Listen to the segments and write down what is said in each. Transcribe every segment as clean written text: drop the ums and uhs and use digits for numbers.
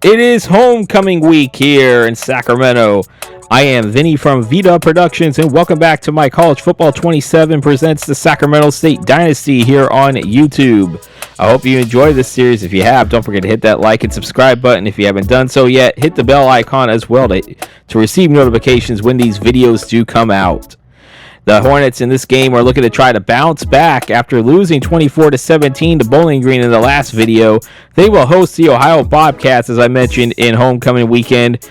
It is homecoming week here in Sacramento. I am Vinny from vdubproductions, and welcome back to my College Football 27 presents the Sacramento State Dynasty here on YouTube. I hope you enjoy this series. If you have, don't forget to hit that like and subscribe button. If you haven't done so yet, hit the bell icon as well to receive notifications when these videos do come out. The Hornets in this game are looking to try to bounce back after losing 24-17 to Bowling Green in the last video. They will host the Ohio Bobcats, as I mentioned, in homecoming weekend.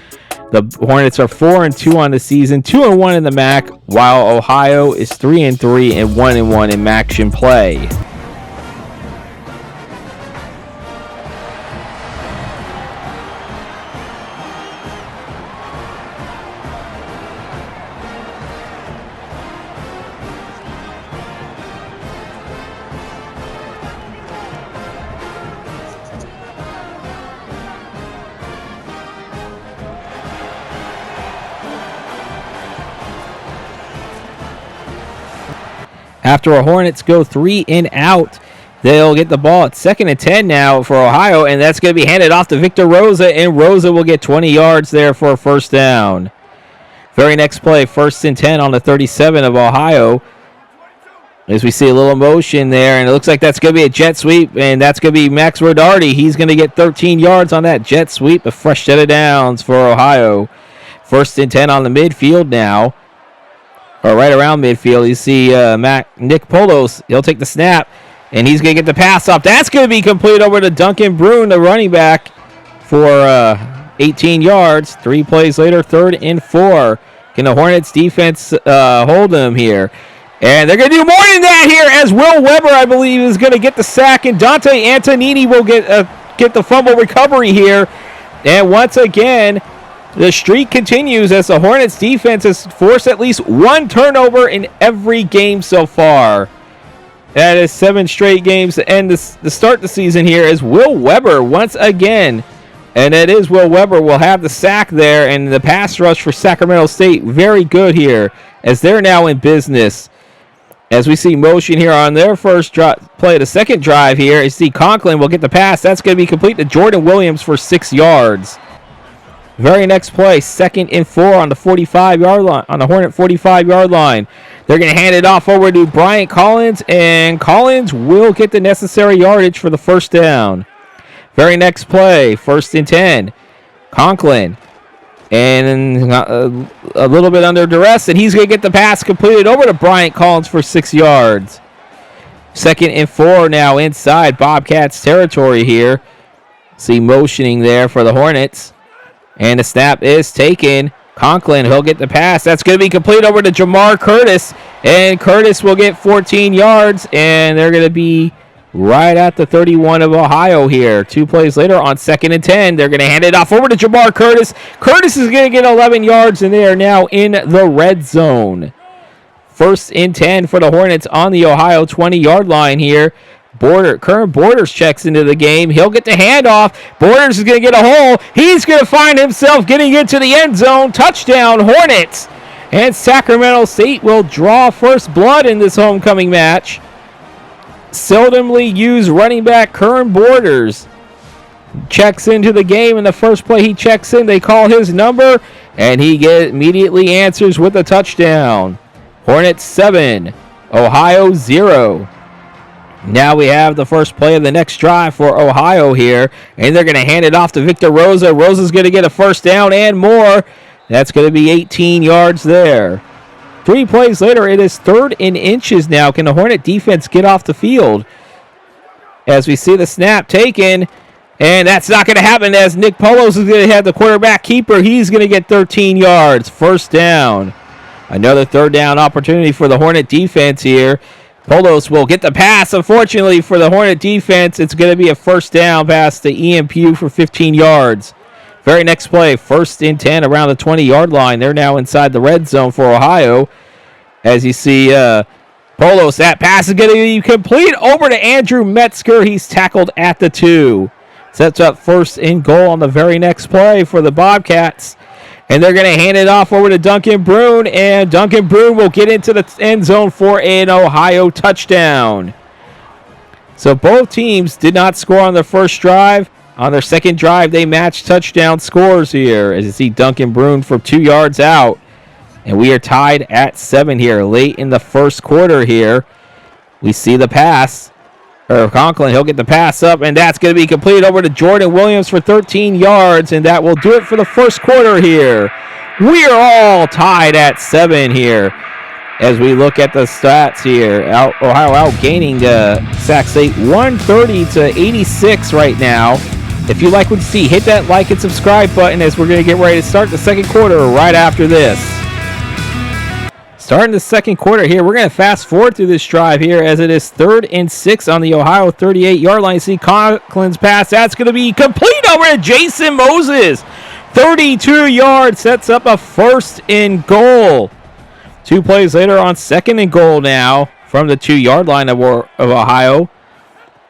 The Hornets are 4-2 on the season, 2-1 in the MAC, while Ohio is 3-3 and 1-1 in MACtion play. After our Hornets go 3 and out, they'll get the ball at 2nd and 10 now for Ohio, and that's going to be handed off to Victor Rosa, and Rosa will get 20 yards there for a first down. Very next play, 1st and 10 on the 37 of Ohio. As we see a little motion there, and it looks like that's going to be a jet sweep, and that's going to be Max Rodarty. He's going to get 13 yards on that jet sweep, a fresh set of downs for Ohio. 1st and 10 on the midfield now. Or right around midfield, you see Nick Polos. He'll take the snap, and he's going to get the pass off. That's going to be complete over to Duncan Brune, the running back, for 18 yards. 3 plays later, 3rd and 4. Can the Hornets defense hold them here? And they're going to do more than that here, as Will Weber, I believe, is going to get the sack, and Dante Antonini will get the fumble recovery here. And once again, the streak continues as the Hornets defense has forced at least 1 turnover in every game so far. That is 7 straight games to end the start the season here as Will Weber once again. And it is Will Weber will have the sack there, and the pass rush for Sacramento State very good here as they're now in business. As we see motion here on their first play, the second drive here, you see Conklin will get the pass. That's going to be complete to Jordan Williams for 6 yards. Very next play, 2nd and 4 on the 45-yard line, on the Hornet 45-yard line. They're going to hand it off over to Bryant Collins, and Collins will get the necessary yardage for the first down. Very next play, 1st and 10. Conklin, and a little bit under duress, and he's going to get the pass completed over to Bryant Collins for 6 yards. 2nd and 4 now inside Bobcats territory here. See motioning there for the Hornets. And the snap is taken. Conklin, he'll get the pass. That's going to be complete over to Jamar Curtis. And Curtis will get 14 yards. And they're going to be right at the 31 of Ohio here. 2 plays later on 2nd and 10. They're going to hand it off over to Jamar Curtis. Curtis is going to get 11 yards, and they are now in the red zone. 1st and 10 for the Hornets on the Ohio 20-yard line here. Current Borders checks into the game. He'll get the handoff. Borders is going to get a hole. He's going to find himself getting into the end zone. Touchdown, Hornets. And Sacramento State will draw first blood in this homecoming match. Seldomly used running back Current Borders checks into the game. In the first play he checks in, they call his number, and he immediately answers with a touchdown. Hornets 7, Ohio 0. Now we have the first play of the next drive for Ohio here, and they're going to hand it off to Victor Rosa. Rosa's going to get a first down and more. That's going to be 18 yards there. 3 plays later, it is 3rd and inches now. Can the Hornet defense get off the field? As we see the snap taken, and that's not going to happen as Nick Polos is going to have the quarterback keeper. He's going to get 13 yards. First down. Another 3rd down opportunity for the Hornet defense here. Polos will get the pass. Unfortunately for the Hornet defense, it's going to be a first down pass to Ian Pugh for 15 yards. Very next play, 1st and 10 around the 20-yard line. They're now inside the red zone for Ohio. As you see, Polos, that pass is going to be complete over to Andrew Metzger. He's tackled at the 2. Sets up 1st and goal on the very next play for the Bobcats. And they're going to hand it off over to Duncan Brune, and Duncan Brune will get into the end zone for an Ohio touchdown. So both teams did not score on their first drive. On their second drive, they match touchdown scores here. As you see Duncan Brune for 2 yards out. And we are tied at 7 here. Late in the first quarter here, we see the pass. Conklin, he'll get the pass up, and that's going to be completed over to Jordan Williams for 13 yards, and that will do it for the first quarter here. We are all tied at 7 here as we look at the stats here. Ohio outgaining Sac State 130-86 right now. If you like what you see, hit that like and subscribe button as we're going to get ready to start the second quarter right after this. Starting the second quarter here, we're going to fast forward through this drive here as it is 3rd and 6 on the Ohio 38-yard line. See Conklin's pass. That's going to be complete over to Jason Moses. 32 yards sets up a 1st and goal. 2 plays later on 2nd and goal now from the 2-yard line of Ohio.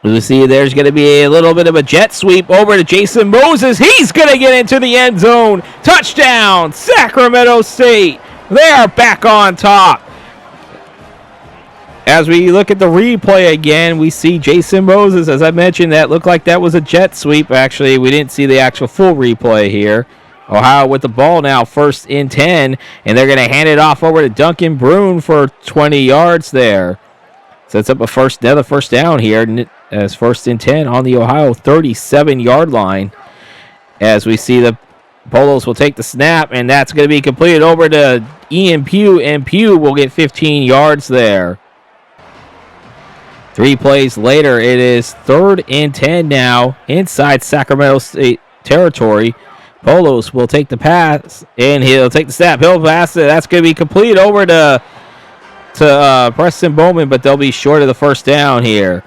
You see there's going to be a little bit of a jet sweep over to Jason Moses. He's going to get into the end zone. Touchdown, Sacramento State. They are back on top. As we look at the replay again, we see Jason Moses. As I mentioned, that looked like that was a jet sweep. Actually, we didn't see the actual full replay here. Ohio with the ball now, 1st and 10, and they're going to hand it off over to Duncan Brune for 20 yards there. Sets up another first down here as 1st and 10 on the Ohio 37-yard line. As we see the Polos will take the snap, and that's going to be completed over to Ian Pugh, and Pugh will get 15 yards there. 3 plays later, it is 3rd and 10 now inside Sacramento State territory. Polos will take the pass, and he'll take the snap. He'll pass it. That's going to be completed over to Preston Bowman, but they'll be short of the first down here.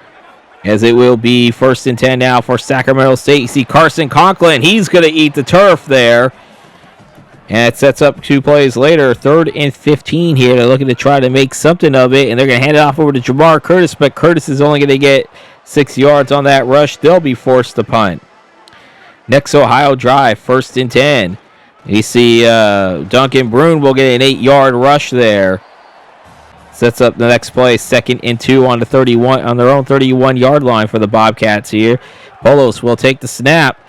As it will be 1st and 10 now for Sacramento State. You see Carson Conklin. He's going to eat the turf there. And it sets up 2 plays later. 3rd and 15 here. They're looking to try to make something of it. And they're going to hand it off over to Jamar Curtis. But Curtis is only going to get 6 yards on that rush. They'll be forced to punt. Next Ohio drive. 1st and 10. You see Duncan Brune will get an 8-yard rush there. Sets up the next play, 2nd and 2 on their own 31-yard line for the Bobcats here. Polos will take the snap,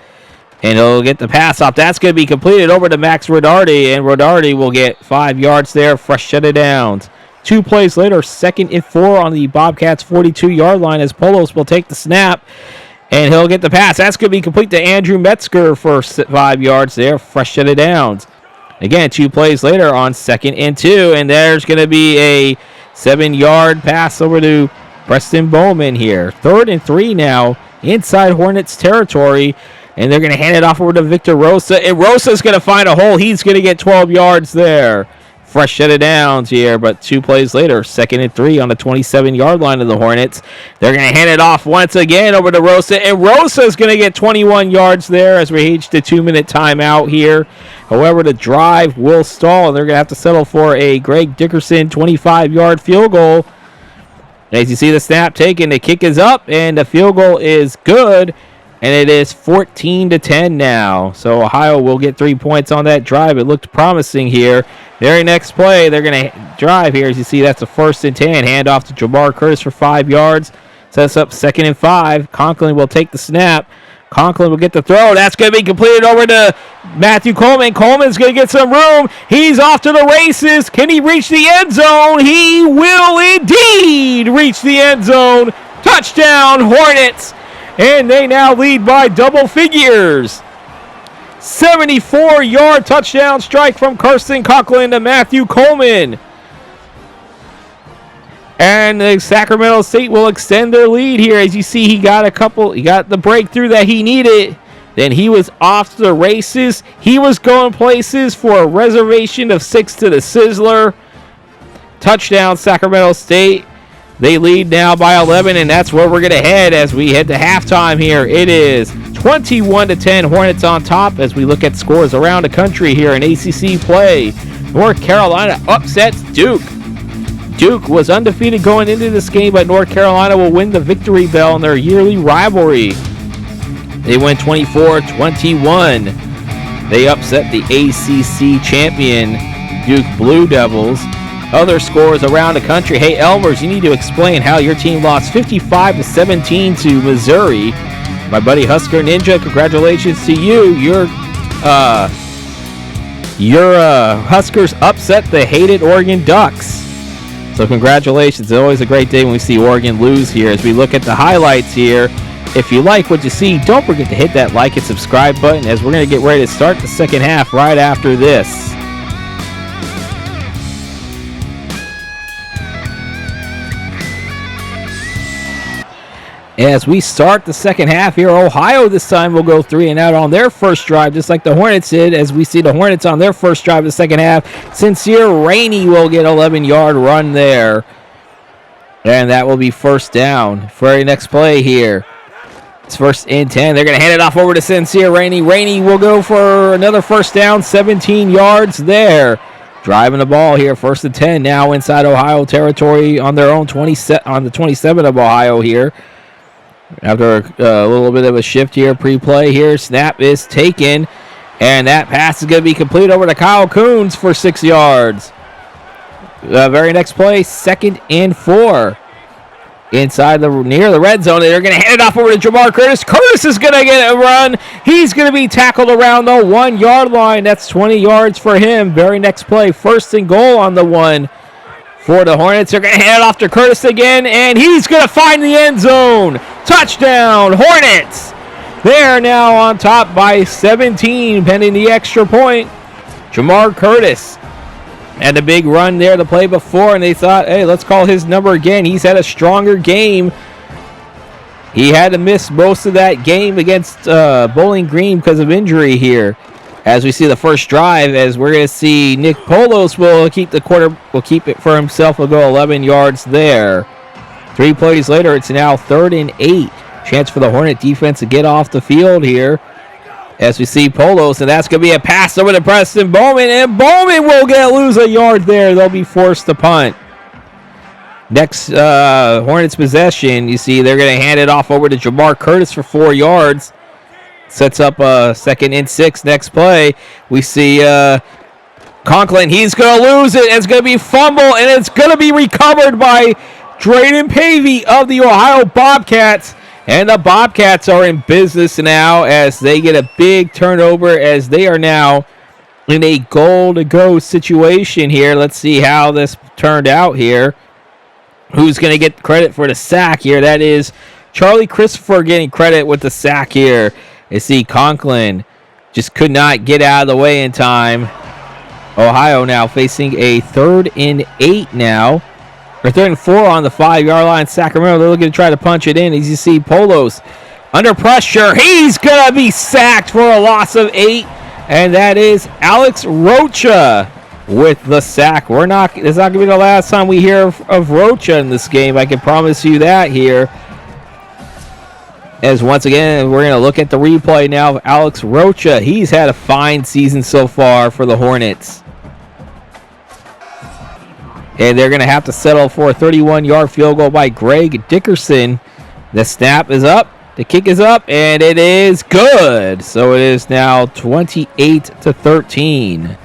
and he'll get the pass off. That's going to be completed over to Max Rodardi, and Rodardi will get 5 yards there, fresh set of downs. 2 plays later, 2nd and 4 on the Bobcats' 42-yard line as Polos will take the snap, and he'll get the pass. That's going to be complete to Andrew Metzger for 5 yards there, fresh set of downs. Again, 2 plays later on 2nd and 2, and there's going to be a 7-yard pass over to Preston Bowman here. 3rd and 3 now inside Hornets territory, and they're going to hand it off over to Victor Rosa, and Rosa's going to find a hole. He's going to get 12 yards there. Fresh set of downs here, but 2 plays later, 2nd and 3 on the 27-yard line of the Hornets. They're going to hand it off once again over to Rosa, and Rosa's going to get 21 yards there as we reach the 2-minute timeout here. However, the drive will stall, and they're going to have to settle for a Greg Dickerson 25-yard field goal. As you see the snap taken, the kick is up, and the field goal is good, and it is 14-10 now. So Ohio will get 3 points on that drive. It looked promising here. Very next play, they're going to drive here. As you see, that's a 1st and 10. Hand off to Jamar Curtis for 5 yards. Sets up 2nd and 5. Conklin will take the snap. Conklin will get the throw. That's going to be completed over to Matthew Coleman. Coleman's going to get some room. He's off to the races. Can he reach the end zone? He will indeed reach the end zone. Touchdown, Hornets. And they now lead by double figures. 74-yard touchdown strike from Carson Conklin to Matthew Coleman. And the Sacramento State will extend their lead here. As you see, he got the breakthrough that he needed. Then he was off to the races. He was going places for a reservation of 6 to the Sizzler. Touchdown, Sacramento State. They lead now by 11, and that's where we're going to head as we head to halftime here. It is 21-10, Hornets on top as we look at scores around the country here in ACC play. North Carolina upsets Duke. Duke was undefeated going into this game, but North Carolina will win the victory bell in their yearly rivalry. They win 24-21. They upset the ACC champion Duke Blue Devils. Other scores around the country. Hey, Elmers, you need to explain how your team lost 55-17 to Missouri. My buddy Husker Ninja, congratulations to you. Your Huskers upset the hated Oregon Ducks. So congratulations. It's always a great day when we see Oregon lose here. As we look at the highlights here, if you like what you see, don't forget to hit that like and subscribe button, as we're going to get ready to start the second half right after this. As we start the second half here, Ohio this time will go 3 and out on their first drive, just like the Hornets did. As we see the Hornets on their first drive of the second half, Sincere Rainey will get 11-yard run there. And that will be first down. Very next play here. It's first and 10. They're going to hand it off over to Sincere Rainey. Rainey will go for another first down, 17 yards there. Driving the ball here, first and 10 now inside Ohio territory on their own on the 27 of Ohio here. After a little bit of a shift here, pre-play here, snap is taken, and that pass is going to be complete over to Kyle Coons for 6 yards. Very next play, 2nd and 4. Inside near the red zone, they're going to hand it off over to Jamar Curtis. Curtis is going to get a run. He's going to be tackled around the 1-yard line. That's 20 yards for him. Very next play, 1st and goal on the 1. For the Hornets, they're going to hand it off to Curtis again, and he's going to find the end zone. Touchdown, Hornets. They are now on top by 17, pending the extra point. Jamar Curtis had a big run there the play before, and they thought, hey, let's call his number again. He's had a stronger game. He had to miss most of that game against Bowling Green because of injury here. As we see the first drive, as we're going to see Nick Polos will keep it for himself. Will go 11 yards there. 3 plays later, it's now 3rd and 8. Chance for the Hornet defense to get off the field here. As we see Polos, and that's going to be a pass over to Preston Bowman, and Bowman will lose a yard there. They'll be forced to punt. Next Hornets possession, you see they're going to hand it off over to Jamar Curtis for 4 yards. Sets up a 2nd and 6 next play. We see Conklin. He's going to lose it. It's going to be fumble, and it's going to be recovered by Drayden Pavey of the Ohio Bobcats. And the Bobcats are in business now as they get a big turnover, as they are now in a goal-to-go situation here. Let's see how this turned out here. Who's going to get credit for the sack here? That is Charlie Christopher getting credit with the sack here. You see Conklin just could not get out of the way in time. Ohio now facing a 3rd and 8 now. Or 3rd and 4 on the 5-yard line. Sacramento, they're looking to try to punch it in. As you see Polos under pressure. He's going to be sacked for a loss of 8. And that is Alex Rocha with the sack. It's not going to be the last time we hear of Rocha in this game. I can promise you that here. As once again, we're going to look at the replay now of Alex Rocha. He's had a fine season so far for the Hornets. And they're going to have to settle for a 31-yard field goal by Greg Dickerson. The snap is up. The kick is up, and it is good. So it is now 28-13.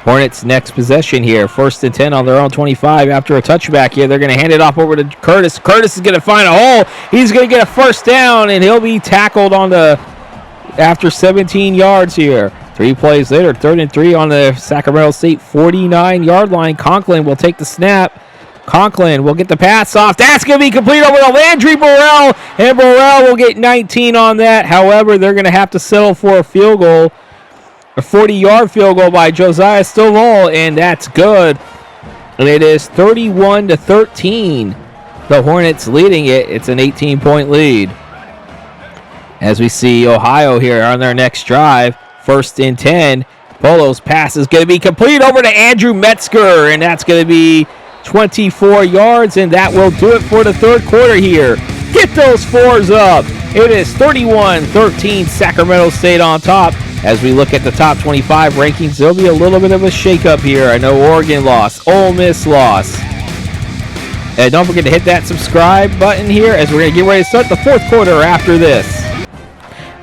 Hornets next possession here. 1st and 10 on their own 25 after a touchback here. They're going to hand it off over to Curtis. Curtis is going to find a hole. He's going to get a first down, and he'll be tackled after 17 yards here. 3 plays later, 3rd and 3 on the Sacramento State 49-yard line. Conklin will take the snap. Conklin will get the pass off. That's going to be complete over to Landry Burrell, and Burrell will get 19 on that. However, they're going to have to settle for a field goal. A 40-yard field goal by Josiah Stovall, and that's good. And it is 31-13. The Hornets leading it. It's an 18-point lead. As we see Ohio here on their next drive, 1st and 10. Polo's pass is going to be complete over to Andrew Metzger, and that's going to be 24 yards, and that will do it for the 3rd quarter here. Get those 4s up. It is 31-13, Sacramento State on top. As we look at the top 25 rankings, there'll be a little bit of a shakeup here. I know Oregon lost, Ole Miss lost. And don't forget to hit that subscribe button here, as we're going to get ready to start the 4th quarter after this.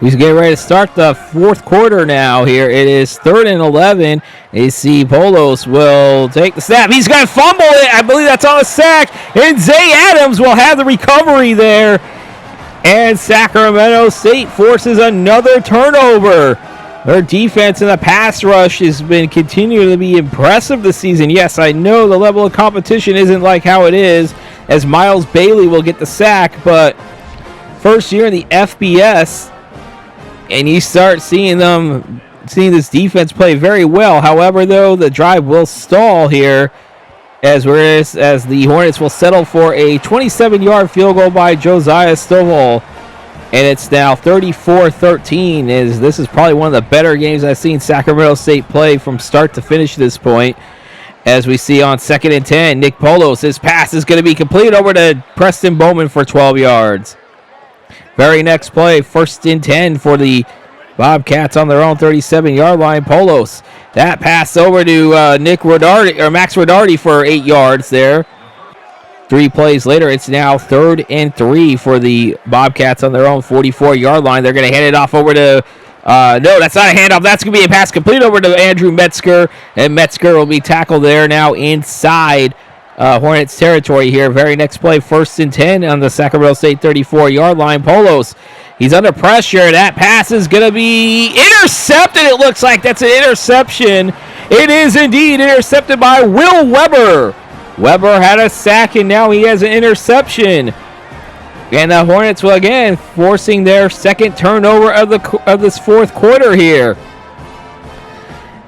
We get ready to start the 4th quarter now here. It is 3rd and 11. AC Polos will take the snap. He's going to fumble it. I believe that's on a sack. And Zay Adams will have the recovery there. And Sacramento State forces another turnover. Their defense in the pass rush has been continuing to be impressive this season. Yes, I know the level of competition isn't like how it is, as Miles Bailey will get the sack, but first year in the FBS, and you start seeing this defense play very well. However, though, the drive will stall here, as the Hornets will settle for a 27-yard field goal by Josiah Stovall. And it's now 34-13. This is probably one of the better games I've seen Sacramento State play from start to finish this point. As we see on 2nd and 10, Nick Polos, his pass is going to be completed over to Preston Bowman for 12 yards. Very next play, 1st and 10 for the Bobcats on their own 37-yard line. Polos, that pass over to Max Rodarty for 8 yards there. 3 plays later, it's now 3rd and 3 for the Bobcats on their own 44-yard line. They're going to hand it off over to no, that's not a handoff. That's going to be a pass complete over to Andrew Metzger, and Metzger will be tackled there now inside Hornets territory here. Very next play, 1st and 10 on the Sacramento State 34-yard line. Polos, he's under pressure. That pass is going to be intercepted. It looks like that's an interception. It is indeed intercepted by Will Weber. Weber had a sack, and now he has an interception. And the Hornets will again forcing their second turnover of this fourth quarter here.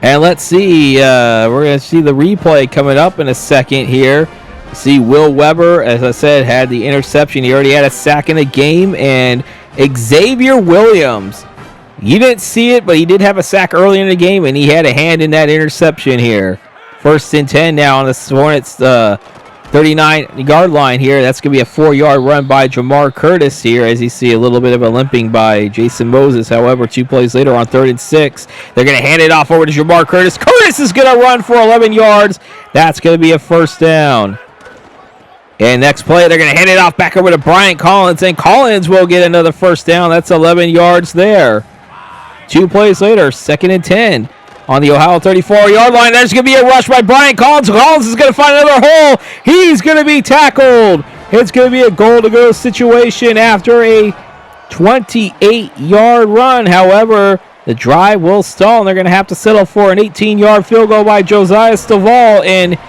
And let's see, we're going to see the replay coming up in a second here. See Will Weber, as I said, had the interception. He already had a sack in the game. And Xavier Williams, you didn't see it, but he did have a sack early in the game, and he had a hand in that interception here. 1st and 10 now on the Hornets 39-yard line here. That's going to be a 4-yard run by Jamar Curtis here, as you see a little bit of a limping by Jason Moses. However, 2 plays later on 3rd and 6, they're going to hand it off over to Jamar Curtis. Curtis is going to run for 11 yards. That's going to be a 1st down. And next play, they're going to hand it off back over to Bryant Collins, and Collins will get another 1st down. That's 11 yards there. 2 plays later, 2nd and 10. On the Ohio 34-yard line, there's going to be a rush by Bryant Collins. Collins is going to find another hole. He's going to be tackled. It's going to be a goal-to-go situation after a 28-yard run. However, the drive will stall, and they're going to have to settle for an 18-yard field goal by Josiah Stovall, and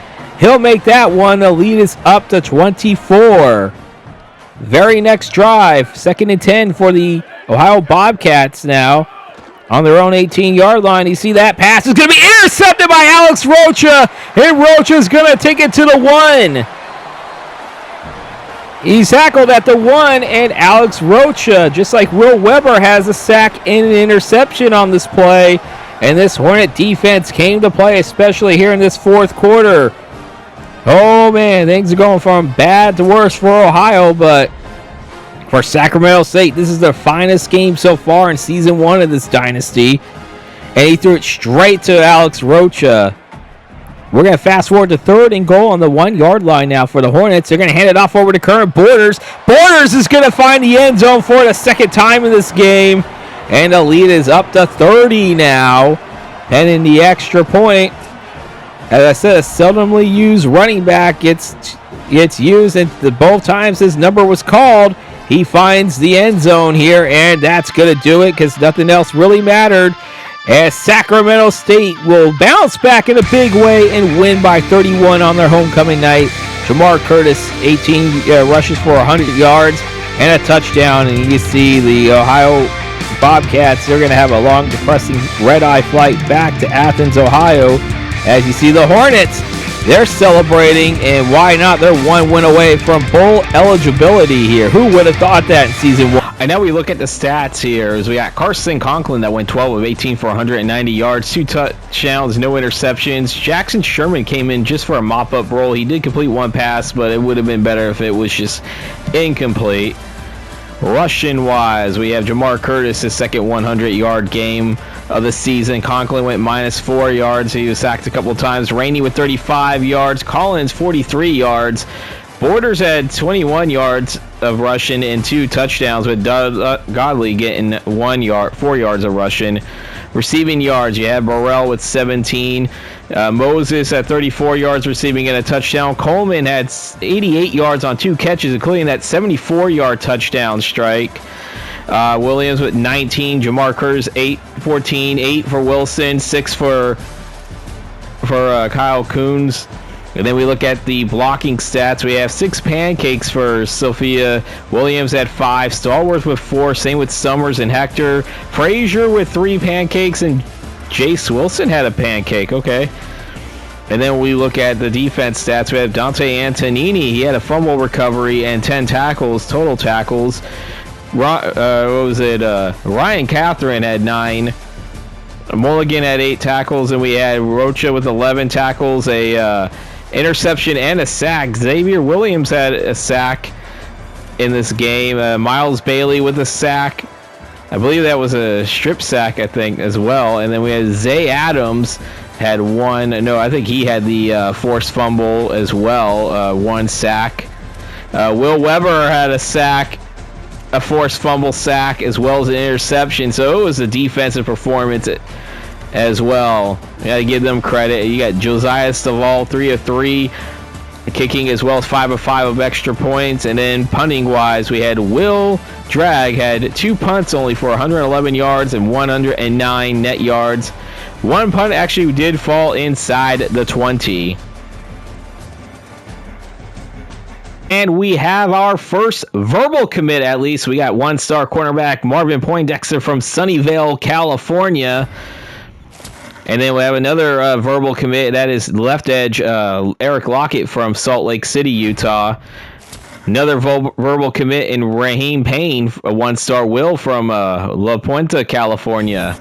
he'll make that one. The lead is up to 24. Very next drive, 2nd and 10 for the Ohio Bobcats now. On their own 18-yard line, you see that pass is going to be intercepted by Alex Rocha, and Rocha's going to take it to the 1. He's tackled at the 1, and Alex Rocha, just like Will Weber, has a sack and an interception on this play. And this Hornet defense came to play, especially here in this fourth quarter. Oh, man, things are going from bad to worse for Ohio, but for Sacramento State, this is their finest game so far in Season 1 of this Dynasty. And he threw it straight to Alex Rocha. We're going to fast forward to 3rd and goal on the 1-yard line now for the Hornets. They're going to hand it off over to Current Borders. Borders is going to find the end zone for the second time in this game. And the lead is up to 30 now. And in the extra point, as I said, a seldomly used running back gets used. And both times his number was called, he finds the end zone here, and that's going to do it because nothing else really mattered. As Sacramento State will bounce back in a big way and win by 31 on their homecoming night. Jamar Curtis, 18 rushes for 100 yards and a touchdown. And you see the Ohio Bobcats, they're going to have a long, depressing red-eye flight back to Athens, Ohio. As you see the Hornets, they're celebrating, and why not? They're 1 win away from bowl eligibility here. Who would have thought that in Season 1? I know we look at the stats here as we got Carson Conklin that went 12 of 18 for 190 yards, 2 touchdowns, no interceptions. Jackson Sherman came in just for a mop-up role. He did complete 1 pass, but it would have been better if it was just incomplete. Rushing-wise, we have Jamar Curtis, his second 100-yard game of the season. Conklin went -4 yards. He was sacked a couple of times. Rainey with 35 yards. Collins, 43 yards. Borders had 21 yards of rushing and 2 touchdowns, with Godley getting 1 yard, 4 yards of rushing. Receiving yards, you had Burrell with 17. Moses at 34 yards receiving and a touchdown. Coleman had 88 yards on 2 catches, including that 74-yard touchdown strike. Williams with 19. Jamar Curtis 14, 8 for Wilson, 6 for Kyle Coons. And then we look at the blocking stats. We have 6 pancakes for Sophia. Williams at 5. Stallworth with 4. Same with Summers and Hector. Frazier with 3 pancakes. And Jace Wilson had a pancake. Okay. And then we look at the defense stats. We have Dante Antonini. He had a fumble recovery and 10 tackles, total tackles. Ryan Catherine had 9. Mulligan had 8 tackles. And we had Rocha with 11 tackles. Interception and a sack. Xavier Williams had a sack in this game. Miles Bailey with a sack. I believe that was a strip sack, I think, as well. And then we had Zay Adams had 1. No, I think he had the forced fumble as well. 1 sack. Will Weber had a sack, a forced fumble sack, as well as an interception. So it was a defensive performance as well. You got to give them credit. You got Josiah Stovall, 3 of 3, kicking, as well as 5 of 5 of extra points. And then punting wise, we had Will Drag had 2 punts only for 111 yards and 109 net yards. 1 punt actually did fall inside the 20. And we have our first verbal commit, at least. We got 1-star cornerback Marvin Poindexter from Sunnyvale, California. And then we have another verbal commit. That is left edge Eric Lockett from Salt Lake City, Utah. Another verbal commit in Raheem Payne, a 1-star Will from La Puente, California.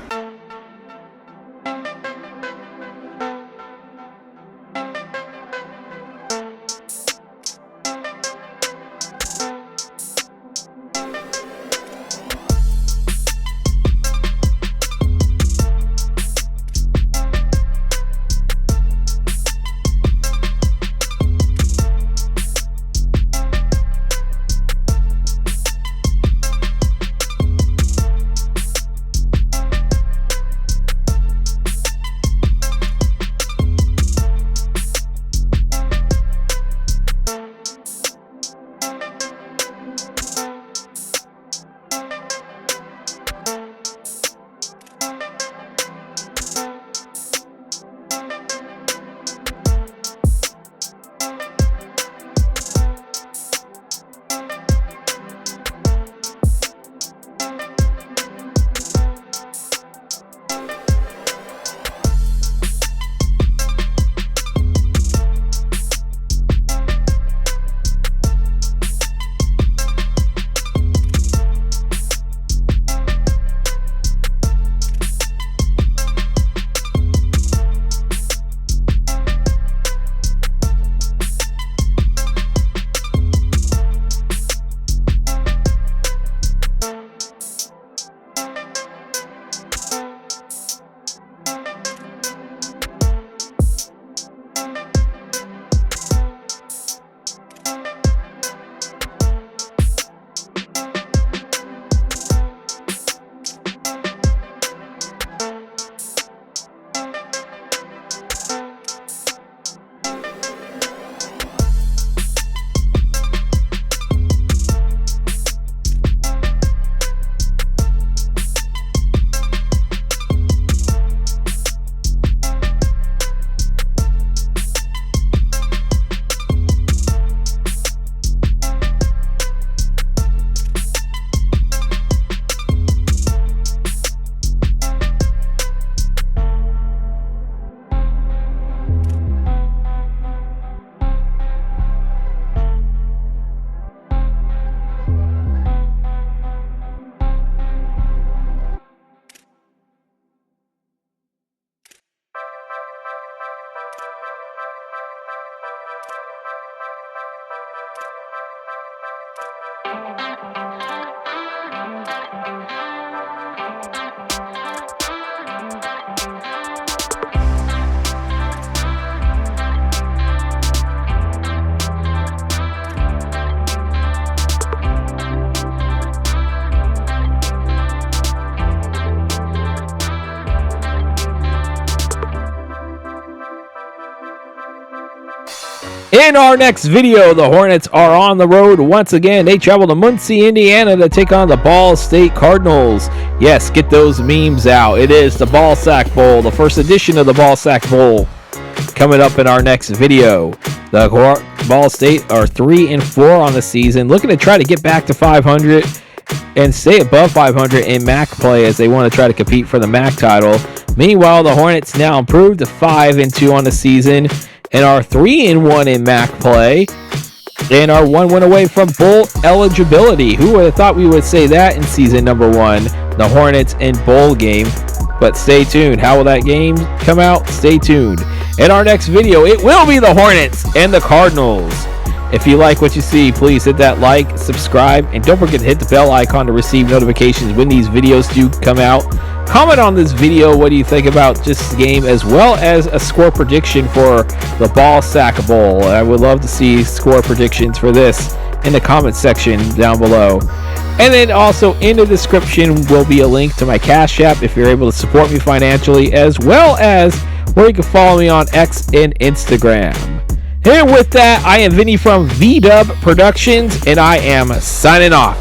In our next video, the Hornets are on the road once again. They travel to Muncie, Indiana to take on the Ball State Cardinals. Yes, get those memes out. It is the Ball Sack Bowl, the first edition of the Ball Sack Bowl, coming up in our next video. The Ball State are 3-4 on the season, looking to try to get back to 500 and stay above 500 in MAC play as they want to try to compete for the MAC title. Meanwhile, the Hornets now improved to 5-2 on the season and are 3-1 in MAC play and are 1 win away from bowl eligibility. Who would have thought we would say that in season number 1, the Hornets in bowl game? But stay tuned. How will that game come out? Stay tuned. In our next video, it will be the Hornets and the Cardinals. If you like what you see, please hit that like, subscribe, and don't forget to hit the bell icon to receive notifications when these videos do come out. Comment on this video. What do you think about just the game, as well as a score prediction for the Ball Sack Bowl? I would love to see score predictions for this in the comment section down below. And then also in the description will be a link to my Cash App if you're able to support me financially, as well as where you can follow me on X and Instagram. And with that, I am Vinny from vdubproductions, and I am signing off.